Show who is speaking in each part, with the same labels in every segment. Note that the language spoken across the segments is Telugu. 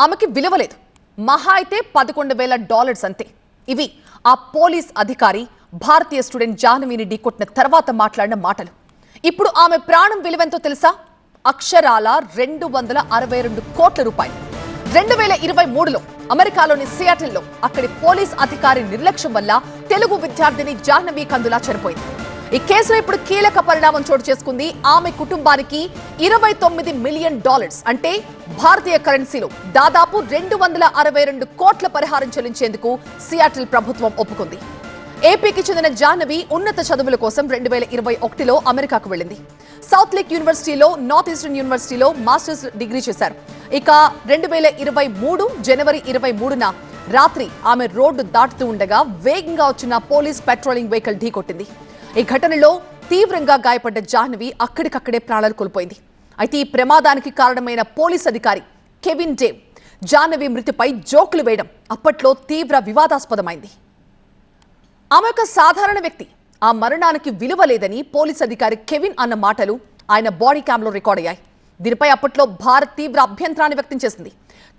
Speaker 1: ఆమెకి విలువ లేదు. మహా అయితే $11,000 అంతే. ఇవి ఆ పోలీస్ అధికారి భారతీయ స్టూడెంట్ జాహ్నవిని ఢీకొట్టిన తర్వాత మాట్లాడిన మాటలు. ఇప్పుడు ఆమె ప్రాణం విలువెంతో తెలుసా? అక్షరాల 262 కోట్ల రూపాయలు. 2023లో అమెరికాలోని సియాటిల్లో అక్కడి పోలీస్ అధికారి నిర్లక్ష్యం వల్ల తెలుగు విద్యార్థిని జాహ్నవి కందులా చనిపోయింది. ఈ కేసులో ఇప్పుడు కీలక పరిణామం చోటు చేసుకుంది. ఆమె కుటుంబానికి $29 మిలియన్ అంటే భారతీయ కరెన్సీలో దాదాపు 262 కోట్ల పరిహారం చెల్లించేందుకు సియాటిల్ ప్రభుత్వం ఒప్పుకుంది. ఏపీకి చెందిన జాహ్నవి ఉన్నత చదువుల కోసం 2021లో అమెరికాకు వెళ్ళింది. సౌత్ లేక్ యూనివర్సిటీలో, నార్త్ ఈస్టర్న్ యూనివర్సిటీలో మాస్టర్స్ డిగ్రీ చేశారు. ఇక 2023 జనవరి 23న రాత్రి ఆమె రోడ్డు దాటుతూ ఉండగా వేగంగా వచ్చిన పోలీస్ పెట్రోలింగ్ వెహికల్ ఢీకొట్టింది. ఈ ఘటనలో తీవ్రంగా గాయపడ్డ జాహ్నవి అక్కడికక్కడే ప్రాణాలు కోల్పోయింది. అయితే ఈ ప్రమాదానికి కారణమైన పోలీస్ అధికారి కెవిన్ డేవ్ జాహ్నవి మృతిపై జోకులు వేయడం అప్పట్లో తీవ్ర వివాదాస్పదమైంది. ఆమె ఒక సాధారణ వ్యక్తి, ఆ మరణానికి విలువ లేదని పోలీస్ అధికారి కెవిన్ అన్న మాటలు ఆయన బాడీ క్యామ్లో రికార్డ్ అయ్యాయి. దీనిపై అప్పట్లో భారత్ తీవ్ర అభ్యంతరాన్ని వ్యక్తం చేసింది.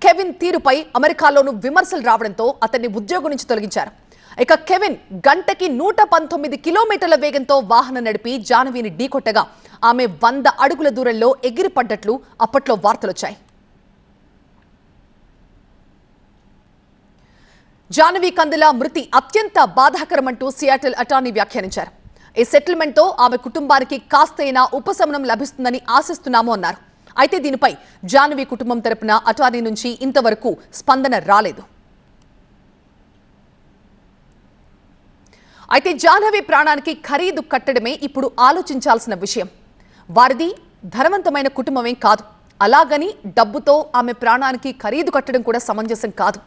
Speaker 1: కెవిన్ తీరుపై అమెరికాలోనూ విమర్శలు రావడంతో అతన్ని ఉద్యోగం నుంచి తొలగించారు. ఇక కెవిన్ గంటకి 119 కిలోమీటర్ల వేగంతో వాహనం నడిపి జాహ్నవిని ఢీకొట్టగా ఆమె 100 అడుగుల దూరంలో ఎగిరిపడ్డట్లు అప్పట్లో వార్తలొచ్చాయి. జాహ్నవి కందుల మృతి అత్యంత బాధాకరమంటూ సియాటిల్ అటార్నీ వ్యాఖ్యానించారు. ఈ సెటిల్మెంట్తో ఆమె కుటుంబానికి కాస్తైనా ఉపశమనం లభిస్తుందని ఆశిస్తున్నాము అన్నారు. అయితే దీనిపై జాహ్నవి కుటుంబం తరపున అటార్నీ నుంచి ఇంతవరకు స్పందన రాలేదు. అయితే జాహ్నవి ప్రాణానికి ఖరీదు కట్టడమే ఇప్పుడు ఆలోచించాల్సిన విషయం. వారిది ధనవంతమైన కుటుంబమేం కాదు. అలాగని డబ్బుతో ఆమె ప్రాణానికి ఖరీదు కట్టడం కూడా సమంజసం కాదు.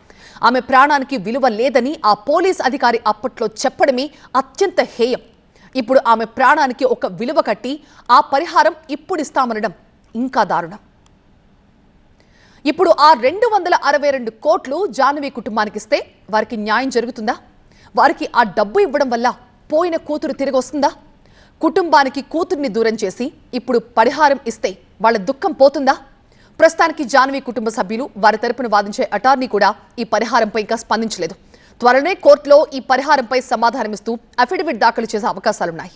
Speaker 1: ఆమె ప్రాణానికి విలువ లేదని ఆ పోలీస్ అధికారి అప్పట్లో చెప్పడమే అత్యంత హేయం. ఇప్పుడు ఆమె ప్రాణానికి ఒక విలువ కట్టి ఆ పరిహారం ఇప్పుడు ఇస్తామనడం ఇంకా దారుణం. ఇప్పుడు ఆ 262 కోట్లు జాహ్నవి కుటుంబానికి ఇస్తే వారికి న్యాయం జరుగుతుందా? వారికి ఆ డబ్బు ఇవ్వడం వల్ల పోయిన కూతురు తిరిగి వస్తుందా? కుటుంబానికి కూతుర్ని దూరం చేసి ఇప్పుడు పరిహారం ఇస్తే వాళ్ళ దుఃఖం పోతుందా? ప్రస్తుతానికి జాహ్నవి కుటుంబ సభ్యులు, వారి తరపున వాదించే అటార్నీ కూడా ఈ పరిహారంపై ఇంకా స్పందించలేదు. త్వరనే కోర్టులో ఈ పరిహారంపై సమాధానమిస్తూ అఫిడవిట్ దాఖలు చేసే అవకాశాలున్నాయి.